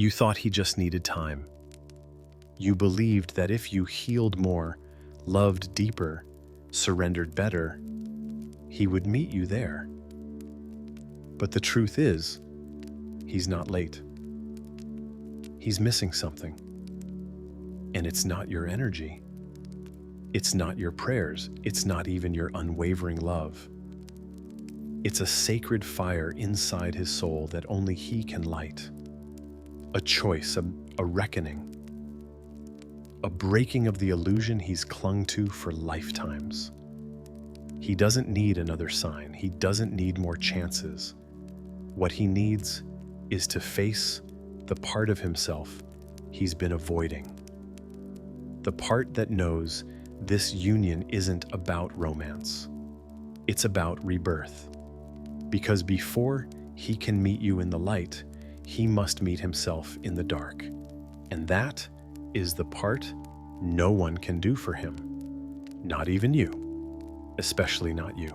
You thought he just needed time. You believed that if you healed more, loved deeper, surrendered better, he would meet you there. But the truth is, he's not late. He's missing something. And it's not your energy. It's not your prayers. It's not even your unwavering love. It's a sacred fire inside his soul that only he can light. A choice, a reckoning, a breaking of the illusion he's clung to for lifetimes. He doesn't need another sign. He doesn't need more chances. What he needs is to face the part of himself he's been avoiding. The part that knows this union isn't about romance. It's about rebirth. Because before he can meet you in the light, he must meet himself in the dark. And that is the part no one can do for him. Not even you. Especially not you.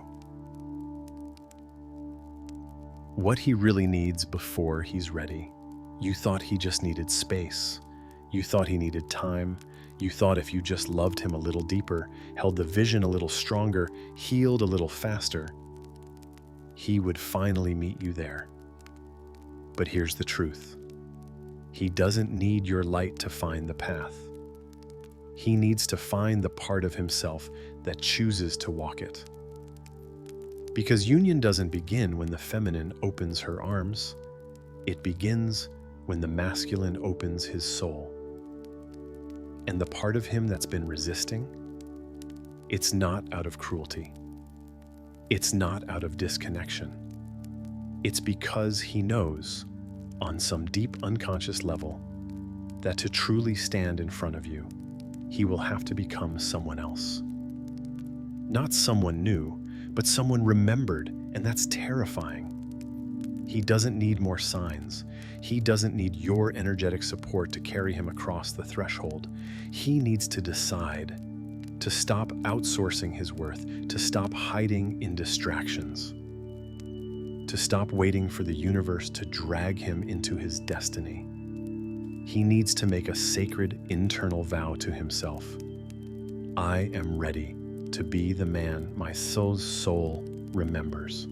What he really needs before he's ready. You thought he just needed space. You thought he needed time. You thought if you just loved him a little deeper, held the vision a little stronger, healed a little faster, he would finally meet you there. But here's the truth. He doesn't need your light to find the path. He needs to find the part of himself that chooses to walk it. Because union doesn't begin when the feminine opens her arms. It begins when the masculine opens his soul. And the part of him that's been resisting, it's not out of cruelty. It's not out of disconnection. It's because he knows, on some deep unconscious level, that to truly stand in front of you, he will have to become someone else. Not someone new, but someone remembered, and that's terrifying. He doesn't need more signs. He doesn't need your energetic support to carry him across the threshold. He needs to decide to stop outsourcing his worth, to stop hiding in distractions, to stop waiting for the universe to drag him into his destiny. He needs to make a sacred internal vow to himself. I am ready to be the man my soul remembers.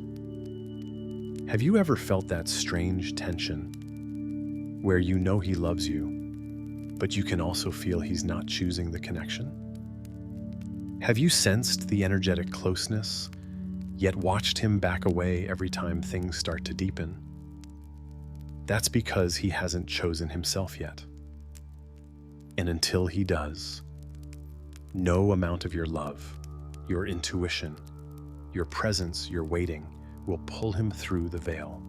Have you ever felt that strange tension where you know he loves you, but you can also feel he's not choosing the connection? Have you sensed the energetic closeness, yet watched him back away every time things start to deepen? That's because he hasn't chosen himself yet. And until he does, no amount of your love, your intuition, your presence, your waiting, will pull him through the veil.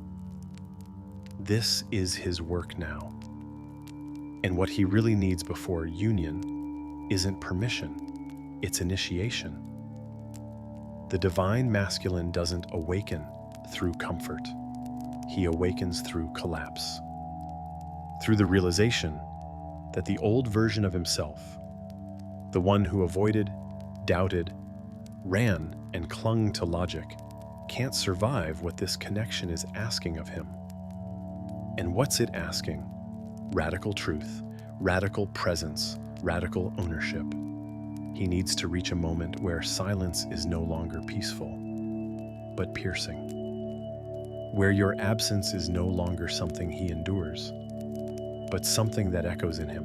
This is his work now. And what he really needs before union isn't permission, it's initiation. The divine masculine doesn't awaken through comfort. He awakens through collapse. Through the realization that the old version of himself, the one who avoided, doubted, ran, and clung to logic, can't survive what this connection is asking of him. And what's it asking? Radical truth, radical presence, radical ownership. He needs to reach a moment where silence is no longer peaceful, but piercing. Where your absence is no longer something he endures, but something that echoes in him.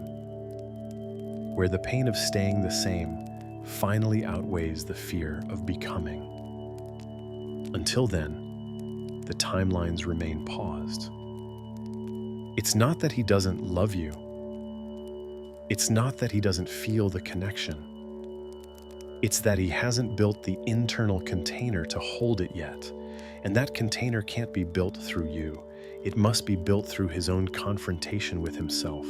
Where the pain of staying the same finally outweighs the fear of becoming. Until then, the timelines remain paused. It's not that he doesn't love you. It's not that he doesn't feel the connection. It's that he hasn't built the internal container to hold it yet. And that container can't be built through you. It must be built through his own confrontation with himself.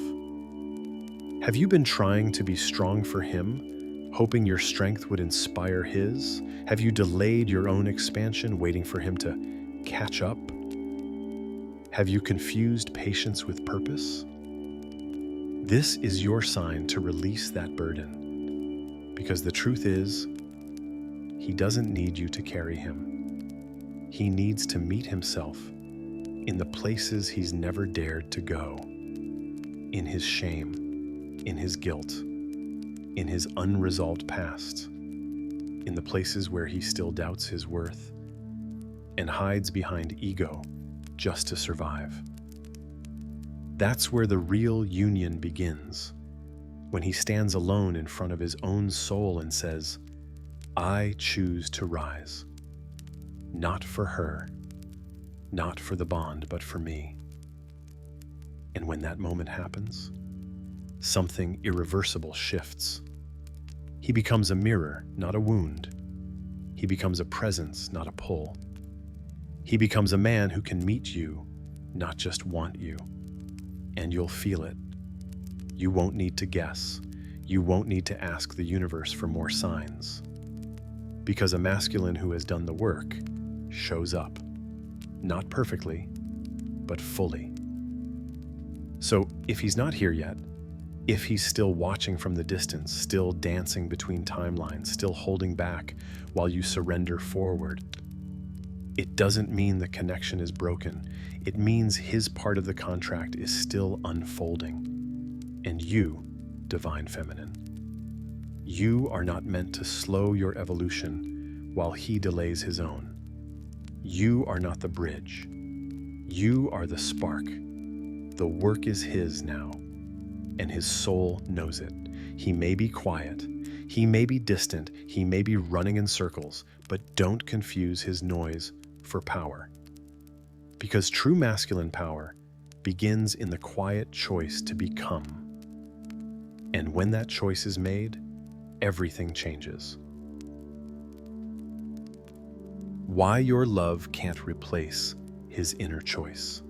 Have you been trying to be strong for him, hoping your strength would inspire his? Have you delayed your own expansion, waiting for him to catch up? Have you confused patience with purpose? This is your sign to release that burden. Because the truth is, he doesn't need you to carry him. He needs to meet himself in the places he's never dared to go. in his shame, in his guilt, in his unresolved past, in the places where he still doubts his worth and hides behind ego just to survive. That's where the real union begins, when he stands alone in front of his own soul and says, I choose to rise, not for her, not for the bond, but for me. And when that moment happens, something irreversible shifts. He becomes a mirror, not a wound. He becomes a presence, not a pull. He becomes a man who can meet you, not just want you. And you'll feel it. You won't need to guess. You won't need to ask the universe for more signs. Because a masculine who has done the work shows up. Not perfectly, but fully. So if he's not here yet, if he's still watching from the distance, still dancing between timelines, still holding back while you surrender forward, it doesn't mean the connection is broken. It means his part of the contract is still unfolding. And you, divine feminine, you are not meant to slow your evolution while he delays his own. You are not the bridge. You are the spark. The work is his now, and his soul knows it. He may be quiet, he may be distant, he may be running in circles, but don't confuse his noise for power. Because true masculine power begins in the quiet choice to become. And when that choice is made, everything changes. Why your love can't replace his inner choice.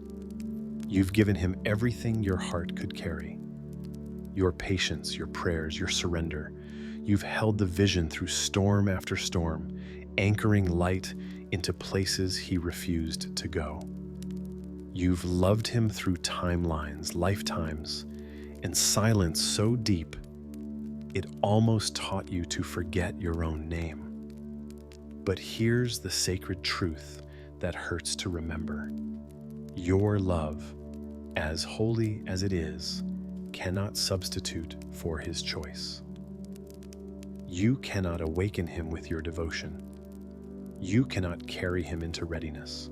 You've given him everything your heart could carry. Your patience, your prayers, your surrender. You've held the vision through storm after storm, anchoring light into places he refused to go. You've loved him through timelines, lifetimes, and silence so deep, it almost taught you to forget your own name. But here's the sacred truth that hurts to remember. Your love, as holy as it is, cannot substitute for his choice. You cannot awaken him with your devotion. You cannot carry him into readiness.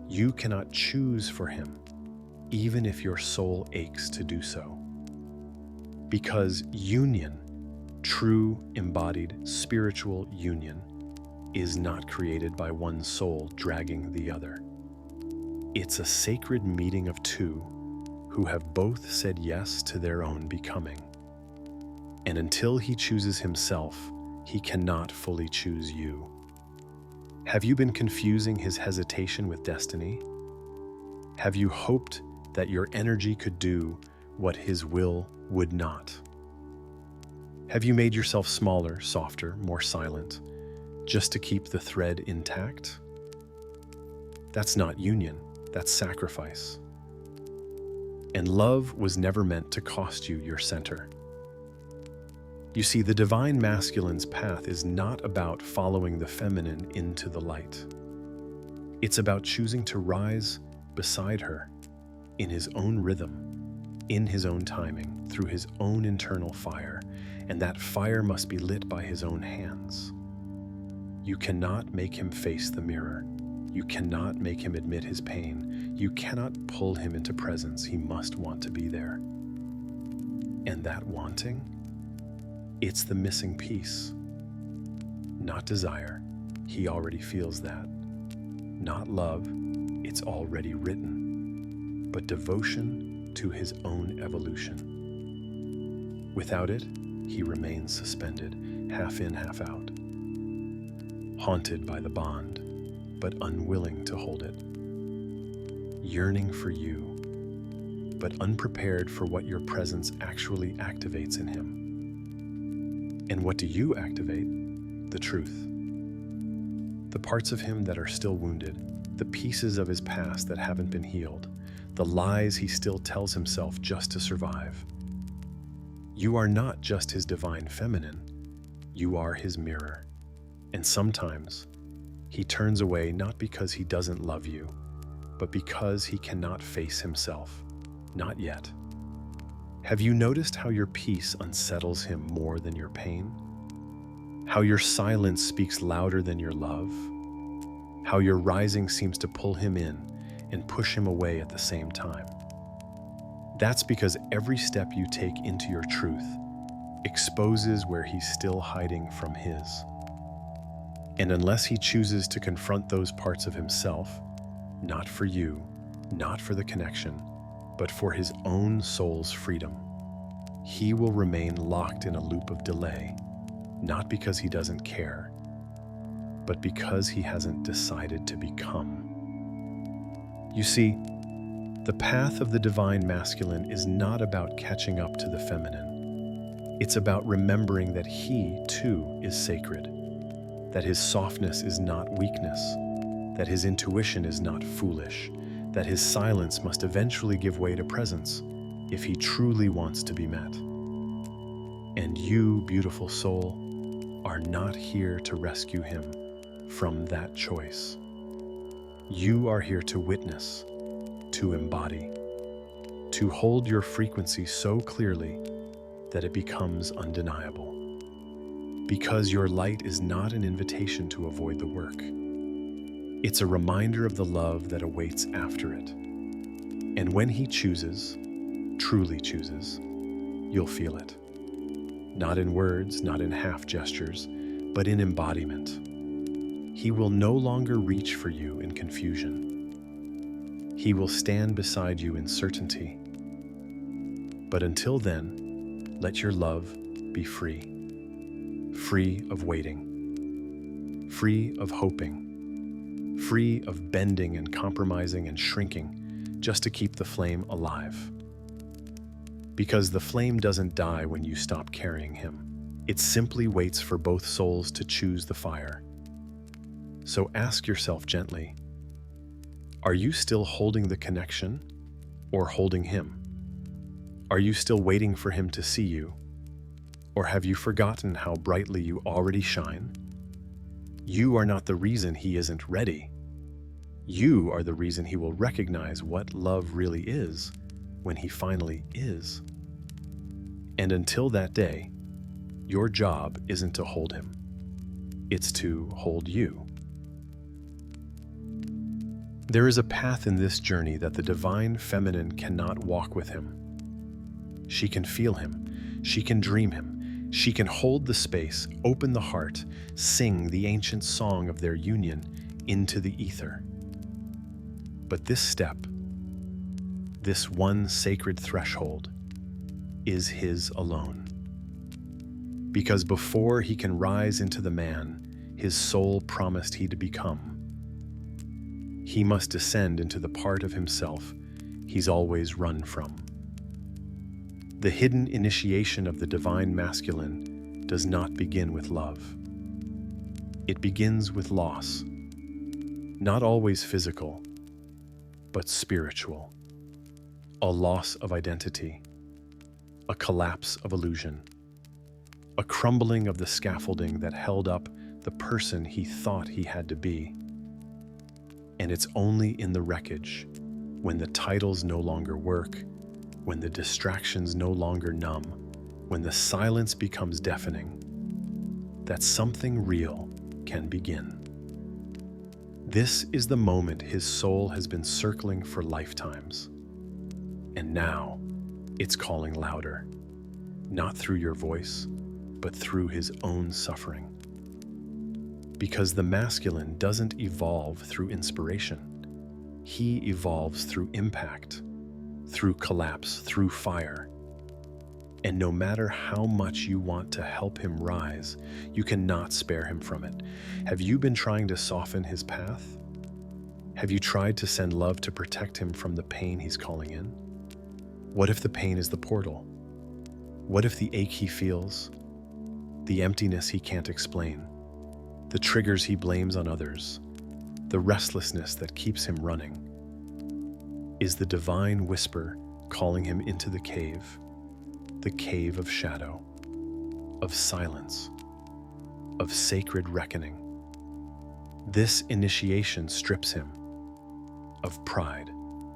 You cannot choose for him, even if your soul aches to do so. Because union, true embodied spiritual union, is not created by one soul dragging the other. It's a sacred meeting of two who have both said yes to their own becoming. And until he chooses himself, he cannot fully choose you. Have you been confusing his hesitation with destiny? Have you hoped that your energy could do what his will would not? Have you made yourself smaller, softer, more silent, just to keep the thread intact? That's not union, that's sacrifice. And love was never meant to cost you your center. You see, the divine masculine's path is not about following the feminine into the light. It's about choosing to rise beside her in his own rhythm, in his own timing, through his own internal fire, and that fire must be lit by his own hands. You cannot make him face the mirror. You cannot make him admit his pain. You cannot pull him into presence. He must want to be there. And that wanting, it's the missing piece. Not desire, he already feels that. Not love, it's already written. But devotion to his own evolution. Without it, he remains suspended, half in, half out. Haunted by the bond, but unwilling to hold it. Yearning for you, but unprepared for what your presence actually activates in him. And what do you activate? The truth. The parts of him that are still wounded, the pieces of his past that haven't been healed, the lies he still tells himself just to survive. You are not just his divine feminine, you are his mirror. And sometimes he turns away not because he doesn't love you, but because he cannot face himself. Not yet. Have you noticed how your peace unsettles him more than your pain? How your silence speaks louder than your love? How your rising seems to pull him in and push him away at the same time? That's because every step you take into your truth exposes where he's still hiding from his. And unless he chooses to confront those parts of himself, not for you, not for the connection, but for his own soul's freedom, he will remain locked in a loop of delay, not because he doesn't care, but because he hasn't decided to become. You see, the path of the divine masculine is not about catching up to the feminine. It's about remembering that he, too, is sacred, that his softness is not weakness, that his intuition is not foolish, that his silence must eventually give way to presence if he truly wants to be met. And you, beautiful soul, are not here to rescue him from that choice. You are here to witness, to embody, to hold your frequency so clearly that it becomes undeniable. Because your light is not an invitation to avoid the work. It's a reminder of the love that awaits after it. And when he chooses, truly chooses, you'll feel it. Not in words, not in half gestures, but in embodiment. He will no longer reach for you in confusion. He will stand beside you in certainty. But until then, let your love be free. Free of waiting, free of hoping, free of bending and compromising and shrinking just to keep the flame alive. Because the flame doesn't die when you stop carrying him. It simply waits for both souls to choose the fire. So ask yourself gently, are you still holding the connection or holding him? Are you still waiting for him to see you? Or have you forgotten how brightly you already shine? You are not the reason he isn't ready. You are the reason he will recognize what love really is when he finally is. And until that day, your job isn't to hold him. It's to hold you. There is a path in this journey that the divine feminine cannot walk with him. She can feel him. She can dream him. She can hold the space, open the heart, sing the ancient song of their union into the ether. But this step, this one sacred threshold, is his alone. Because before he can rise into the man his soul promised he to become, he must descend into the part of himself he's always run from. The hidden initiation of the divine masculine does not begin with love. It begins with loss, not always physical, but spiritual. A loss of identity, a collapse of illusion, a crumbling of the scaffolding that held up the person he thought he had to be. And it's only in the wreckage, when the titles no longer work, when the distractions no longer numb, when the silence becomes deafening, that something real can begin. This is the moment his soul has been circling for lifetimes. And now, it's calling louder, not through your voice, but through his own suffering. Because the masculine doesn't evolve through inspiration. He evolves through impact, through collapse, through fire. And no matter how much you want to help him rise, you cannot spare him from it. Have you been trying to soften his path? Have you tried to send love to protect him from the pain he's calling in? What if the pain is the portal? What if the ache he feels, the emptiness he can't explain, the triggers he blames on others, the restlessness that keeps him running, is the divine whisper calling him into the cave of shadow, of silence, of sacred reckoning. This initiation strips him of pride,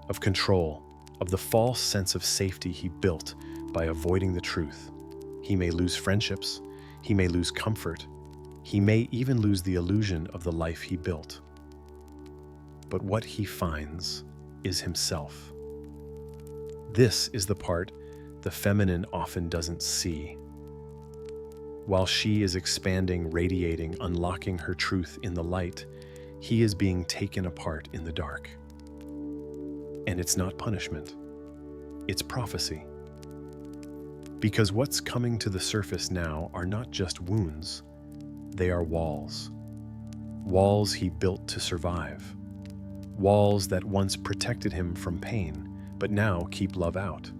of control, of the false sense of safety he built by avoiding the truth. He may lose friendships, he may lose comfort, he may even lose the illusion of the life he built. But what he finds is himself. This is the part the feminine often doesn't see. While she is expanding, radiating, unlocking her truth in the light, he is being taken apart in the dark. And it's not punishment, it's prophecy. Because what's coming to the surface now are not just wounds, they are walls. Walls he built to survive. Walls that once protected him from pain, but now keep love out.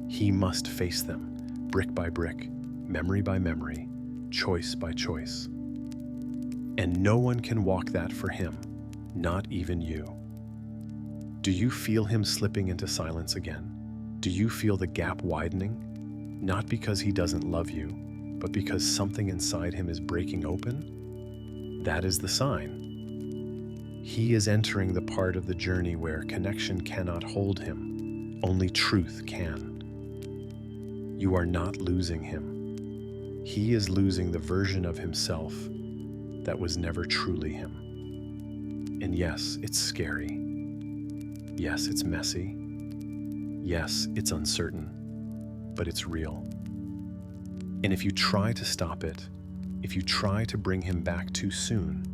He must face them, brick by brick, memory by memory, choice by choice. And no one can walk that for him, not even you. Do you feel him slipping into silence again? Do you feel the gap widening? Not because he doesn't love you, but because something inside him is breaking open? That is the sign. He is entering the part of the journey where connection cannot hold him, only truth can. You are not losing him. He is losing the version of himself that was never truly him. And yes, it's scary. Yes, it's messy. Yes, it's uncertain, but it's real. And if you try to stop it, if you try to bring him back too soon,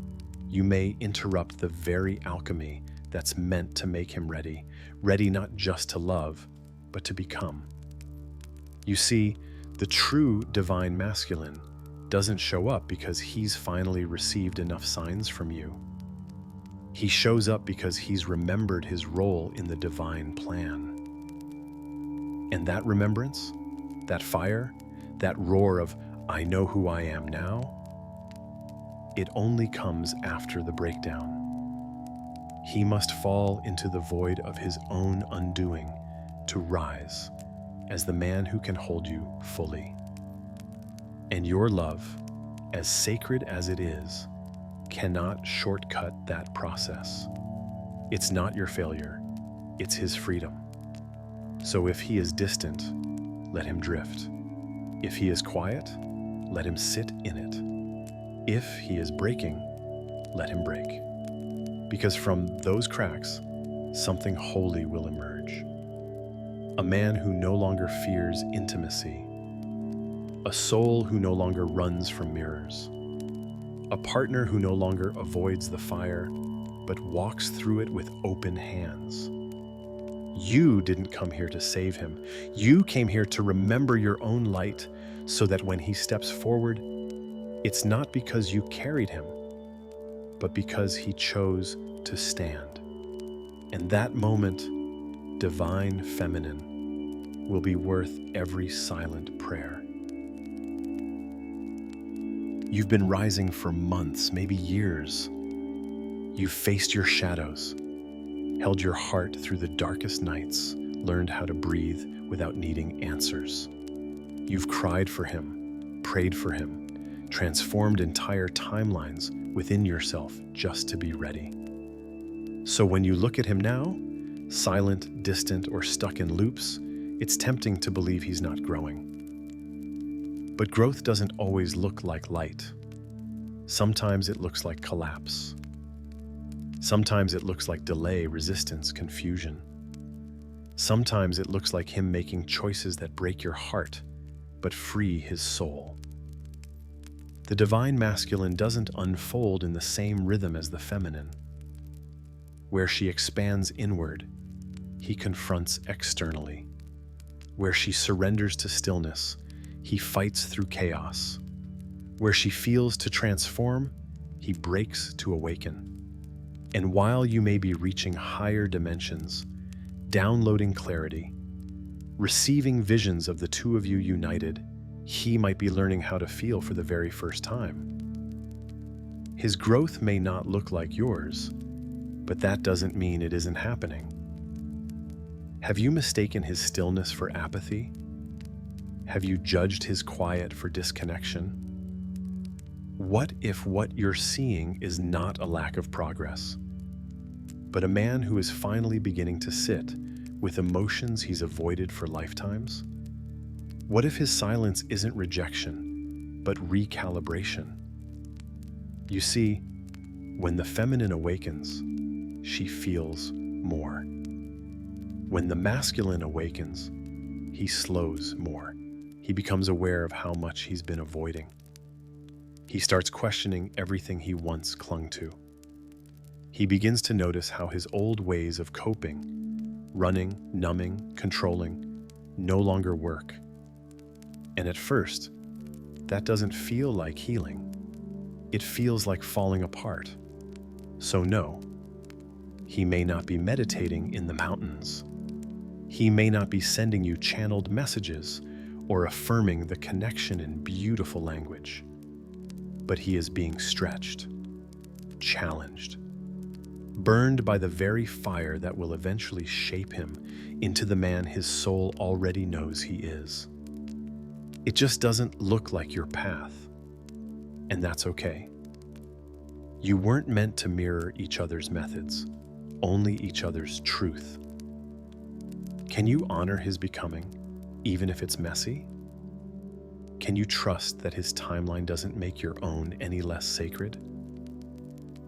you may interrupt the very alchemy that's meant to make him ready, ready not just to love, but to become. You see, the true divine masculine doesn't show up because he's finally received enough signs from you. He shows up because he's remembered his role in the divine plan. And that remembrance, that fire, that roar of, I know who I am now, it only comes after the breakdown. He must fall into the void of his own undoing to rise as the man who can hold you fully. And your love, as sacred as it is, cannot shortcut that process. It's not your failure, it's his freedom. So if he is distant, let him drift. If he is quiet, let him sit in it. If he is breaking, let him break. Because from those cracks, something holy will emerge. A man who no longer fears intimacy. A soul who no longer runs from mirrors. A partner who no longer avoids the fire, but walks through it with open hands. You didn't come here to save him. You came here to remember your own light so that when he steps forward, it's not because you carried him, but because he chose to stand. And that moment, divine feminine, will be worth every silent prayer. You've been rising for months, maybe years. You've faced your shadows, held your heart through the darkest nights, learned how to breathe without needing answers. You've cried for him, prayed for him, transformed entire timelines within yourself just to be ready. So when you look at him now, silent, distant, or stuck in loops, it's tempting to believe he's not growing. But growth doesn't always look like light. Sometimes it looks like collapse. Sometimes it looks like delay, resistance, confusion. Sometimes it looks like him making choices that break your heart, but free his soul. The divine masculine doesn't unfold in the same rhythm as the feminine. Where she expands inward, he confronts externally. Where she surrenders to stillness, he fights through chaos. Where she feels to transform, he breaks to awaken. And while you may be reaching higher dimensions, downloading clarity, receiving visions of the two of you united, he might be learning how to feel for the very first time. His growth may not look like yours, but that doesn't mean it isn't happening. Have you mistaken his stillness for apathy? Have you judged his quiet for disconnection? What if what you're seeing is not a lack of progress, but a man who is finally beginning to sit with emotions he's avoided for lifetimes? What if his silence isn't rejection, but recalibration? You see, when the feminine awakens, she feels more. When the masculine awakens, he slows more. He becomes aware of how much he's been avoiding. He starts questioning everything he once clung to. He begins to notice how his old ways of coping, running, numbing, controlling, no longer work. And at first, that doesn't feel like healing. It feels like falling apart. So no, he may not be meditating in the mountains. He may not be sending you channeled messages or affirming the connection in beautiful language. But he is being stretched, challenged, burned by the very fire that will eventually shape him into the man his soul already knows he is. It just doesn't look like your path, and that's okay. You weren't meant to mirror each other's methods, only each other's truth. Can you honor his becoming, even if it's messy? Can you trust that his timeline doesn't make your own any less sacred?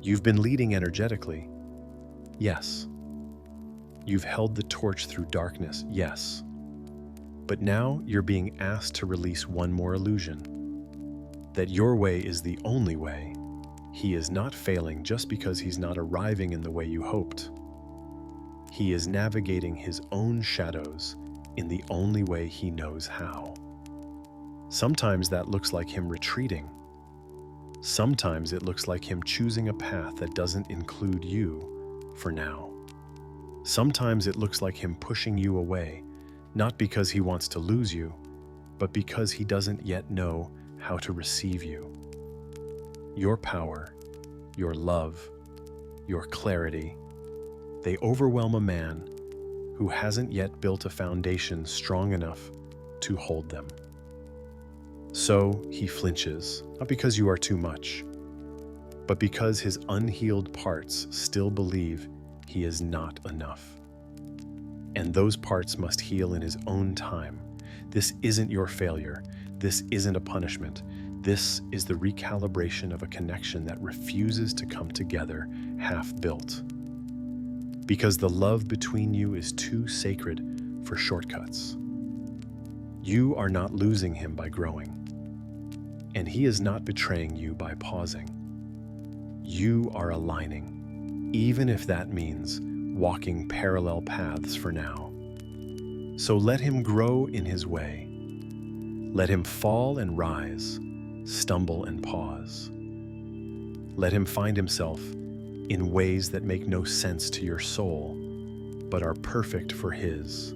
You've been leading energetically, yes. You've held the torch through darkness, yes. But now you're being asked to release one more illusion, that your way is the only way. He is not failing just because he's not arriving in the way you hoped. He is navigating his own shadows in the only way he knows how. Sometimes that looks like him retreating. Sometimes it looks like him choosing a path that doesn't include you for now. Sometimes it looks like him pushing you away, not because he wants to lose you, but because he doesn't yet know how to receive you. Your power, your love, your clarity, they overwhelm a man who hasn't yet built a foundation strong enough to hold them. So he flinches, not because you are too much, but because his unhealed parts still believe he is not enough. And those parts must heal in his own time. This isn't your failure. This isn't a punishment. This is the recalibration of a connection that refuses to come together half-built. Because the love between you is too sacred for shortcuts. You are not losing him by growing, and he is not betraying you by pausing. You are aligning, even if that means walking parallel paths for now. So let him grow in his way. Let him fall and rise, stumble and pause. Let him find himself in ways that make no sense to your soul, but are perfect for his.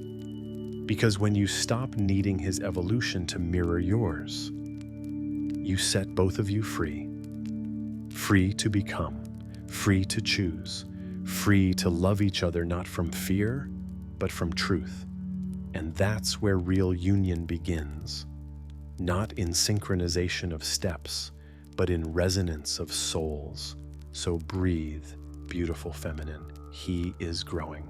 Because when you stop needing his evolution to mirror yours, you set both of you free. Free to become, free to choose, free to love each other not from fear, but from truth. And that's where real union begins. Not in synchronization of steps, but in resonance of souls. So breathe, beautiful feminine. He is growing.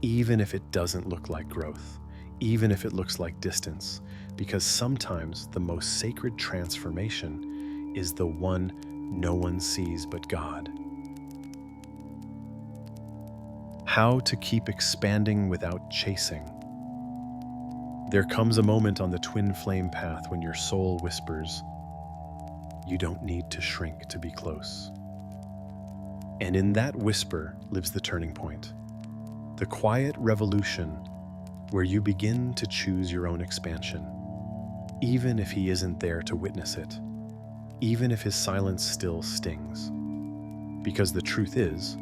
Even if it doesn't look like growth, even if it looks like distance, because sometimes the most sacred transformation is the one no one sees but God. How to keep expanding without chasing. There comes a moment on the twin flame path when your soul whispers, you don't need to shrink to be close. And in that whisper lives the turning point, the quiet revolution where you begin to choose your own expansion, even if he isn't there to witness it, even if his silence still stings. Because the truth is,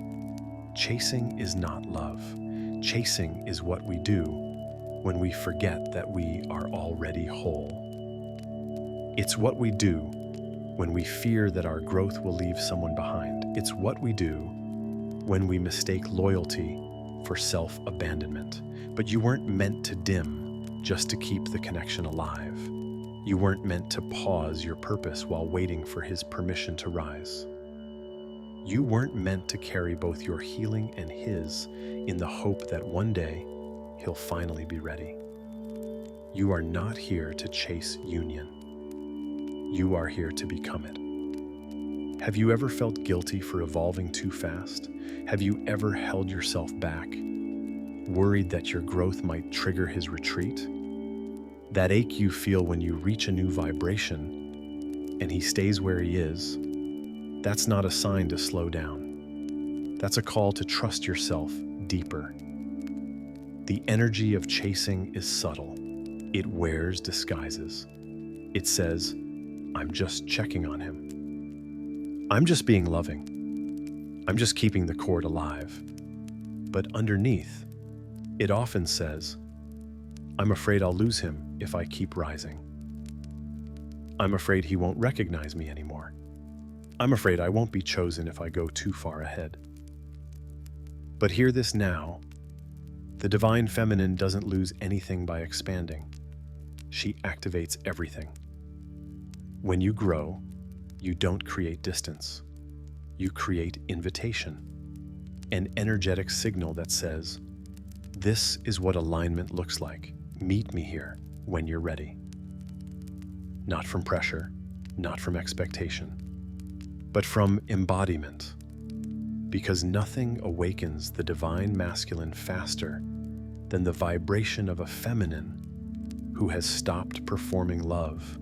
chasing is not love. Chasing is what we do when we forget that we are already whole. It's what we do when we fear that our growth will leave someone behind. It's what we do when we mistake loyalty for self-abandonment. But you weren't meant to dim just to keep the connection alive. You weren't meant to pause your purpose while waiting for his permission to rise. You weren't meant to carry both your healing and his in the hope that one day he'll finally be ready. You are not here to chase union. You are here to become it. Have you ever felt guilty for evolving too fast? Have you ever held yourself back, worried that your growth might trigger his retreat? That ache you feel when you reach a new vibration and he stays where he is, that's not a sign to slow down. That's a call to trust yourself deeper. The energy of chasing is subtle. It wears disguises. It says, I'm just checking on him. I'm just being loving. I'm just keeping the cord alive. But underneath, it often says, I'm afraid I'll lose him if I keep rising. I'm afraid he won't recognize me anymore. I'm afraid I won't be chosen if I go too far ahead. But hear this now. The divine feminine doesn't lose anything by expanding. She activates everything. When you grow, you don't create distance. You create invitation, an energetic signal that says, this is what alignment looks like. Meet me here when you're ready. Not from pressure, not from expectation, but from embodiment. Because nothing awakens the divine masculine faster than the vibration of a feminine who has stopped performing love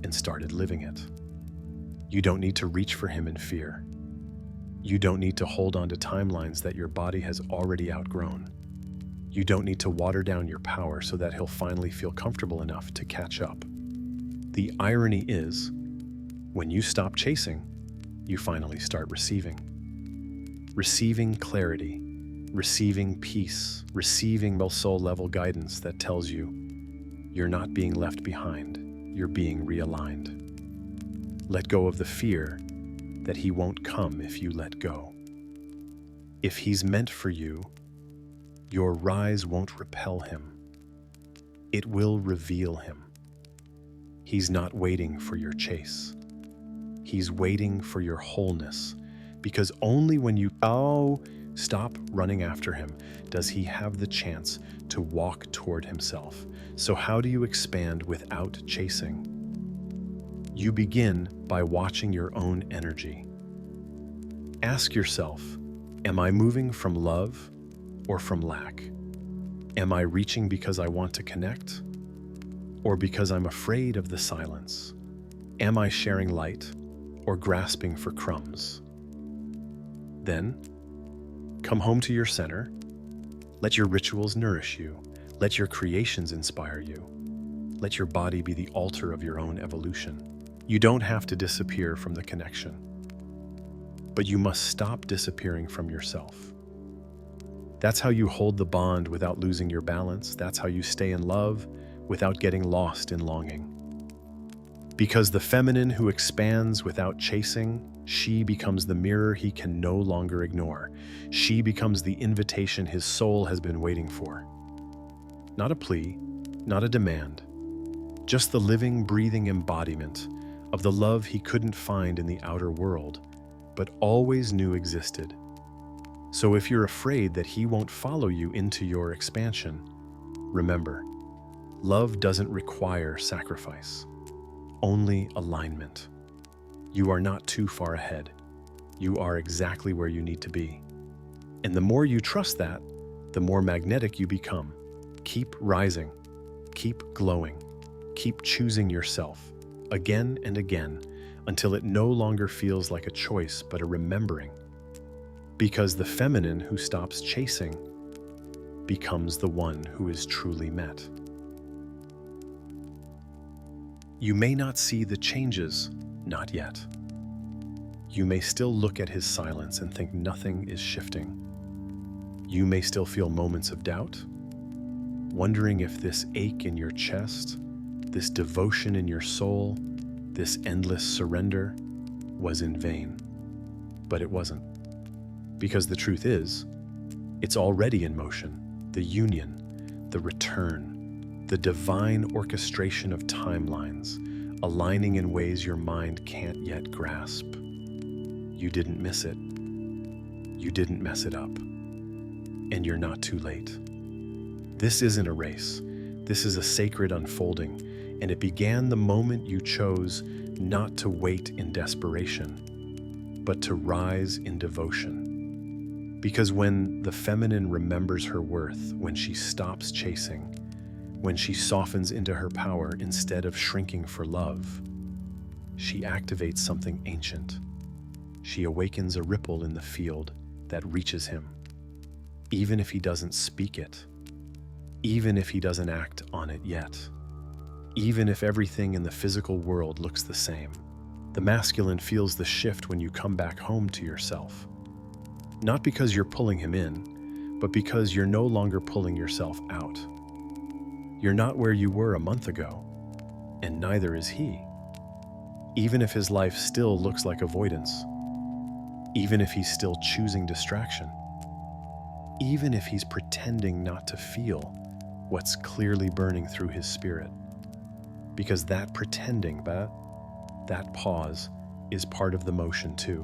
and started living it. You don't need to reach for him in fear. You don't need to hold on to timelines that your body has already outgrown. You don't need to water down your power so that he'll finally feel comfortable enough to catch up. The irony is, when you stop chasing, you finally start receiving. Receiving clarity, receiving peace, receiving soul-level guidance that tells you you're not being left behind, you're being realigned. Let go of the fear that he won't come if you let go. If he's meant for you, your rise won't repel him. It will reveal him. He's not waiting for your chase. He's waiting for your wholeness, because only when you stop running after him does he have the chance to walk toward himself. So how do you expand without chasing? You begin by watching your own energy. Ask yourself, am I moving from love or from lack? Am I reaching because I want to connect or because I'm afraid of the silence? Am I sharing light or grasping for crumbs? Then, come home to your center. Let your rituals nourish you. Let your creations inspire you. Let your body be the altar of your own evolution. You don't have to disappear from the connection, but you must stop disappearing from yourself. That's how you hold the bond without losing your balance. That's how you stay in love without getting lost in longing. Because the feminine who expands without chasing, she becomes the mirror he can no longer ignore. She becomes the invitation his soul has been waiting for. Not a plea, not a demand, just the living, breathing embodiment of the love he couldn't find in the outer world, but always knew existed. So if you're afraid that he won't follow you into your expansion, remember, love doesn't require sacrifice, only alignment. You are not too far ahead. You are exactly where you need to be. And the more you trust that, the more magnetic you become. Keep rising, keep glowing, keep choosing yourself again and again until it no longer feels like a choice but a remembering. Because the feminine who stops chasing becomes the one who is truly met. You may not see the changes, not yet. You may still look at his silence and think nothing is shifting. You may still feel moments of doubt, wondering if this ache in your chest, this devotion in your soul, this endless surrender was in vain. But it wasn't. Because the truth is, it's already in motion. The union, the return, the divine orchestration of timelines, aligning in ways your mind can't yet grasp. You didn't miss it. You didn't mess it up. And you're not too late. This isn't a race. This is a sacred unfolding, and it began the moment you chose not to wait in desperation, but to rise in devotion. Because when the feminine remembers her worth, when she stops chasing, when she softens into her power instead of shrinking for love, she activates something ancient. She awakens a ripple in the field that reaches him, even if he doesn't speak it, even if he doesn't act on it yet, even if everything in the physical world looks the same. The masculine feels the shift when you come back home to yourself. Not because you're pulling him in, but because you're no longer pulling yourself out. You're not where you were a month ago, and neither is he. Even if his life still looks like avoidance, even if he's still choosing distraction, even if he's pretending not to feel what's clearly burning through his spirit. Because that pretending, that pause, is part of the motion too.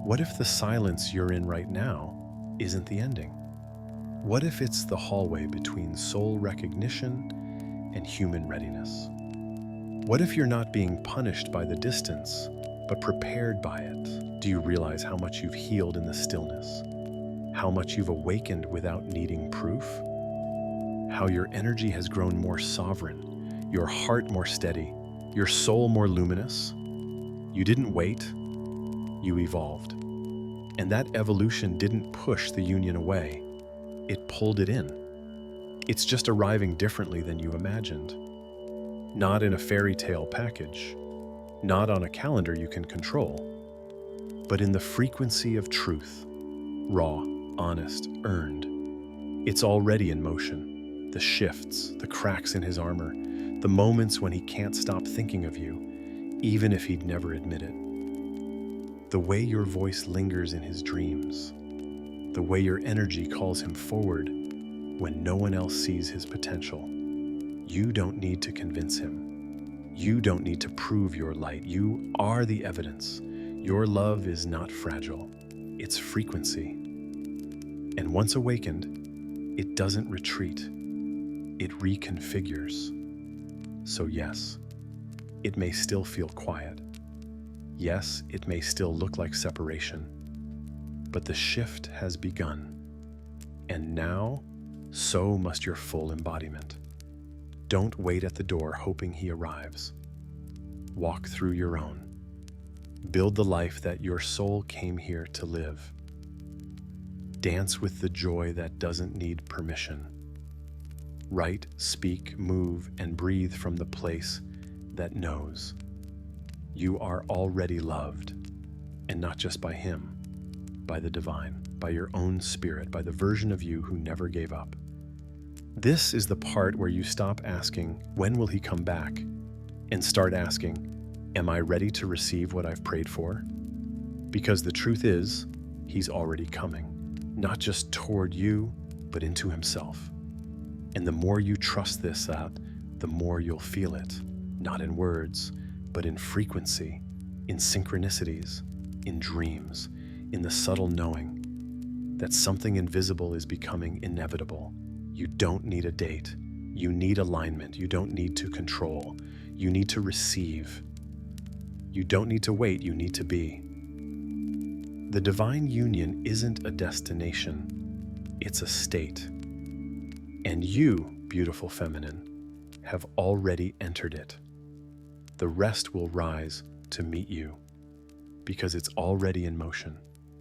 What if the silence you're in right now isn't the ending? What if it's the hallway between soul recognition and human readiness? What if you're not being punished by the distance, but prepared by it? Do you realize how much you've healed in the stillness? How much you've awakened without needing proof? How your energy has grown more sovereign, your heart more steady, your soul more luminous? You didn't wait, you evolved. And that evolution didn't push the union away, it pulled it in. It's just arriving differently than you imagined. Not in a fairy tale package, not on a calendar you can control, but in the frequency of truth, raw, honest, earned. It's already in motion. The shifts, the cracks in his armor, the moments when he can't stop thinking of you, even if he'd never admit it. The way your voice lingers in his dreams, the way your energy calls him forward when no one else sees his potential. You don't need to convince him. You don't need to prove your light. You are the evidence. Your love is not fragile. It's frequency. And once awakened, it doesn't retreat. It reconfigures. So yes, it may still feel quiet. Yes, it may still look like separation. But the shift has begun. And now, so must your full embodiment. Don't wait at the door hoping he arrives. Walk through your own. Build the life that your soul came here to live. Dance with the joy that doesn't need permission. Write, speak, move, and breathe from the place that knows. You are already loved, and not just by him, by the divine, by your own spirit, by the version of you who never gave up. This is the part where you stop asking, when will he come back? And start asking, am I ready to receive what I've prayed for? Because the truth is, he's already coming, not just toward you, but into himself. And the more you trust this out, the more you'll feel it, not in words, but in frequency, in synchronicities, in dreams, in the subtle knowing that something invisible is becoming inevitable. You don't need a date. You need alignment. You don't need to control. You need to receive. You don't need to wait. You need to be. The divine union isn't a destination. It's a state. And you, beautiful feminine, have already entered it. The rest will rise to meet you because it's already in motion.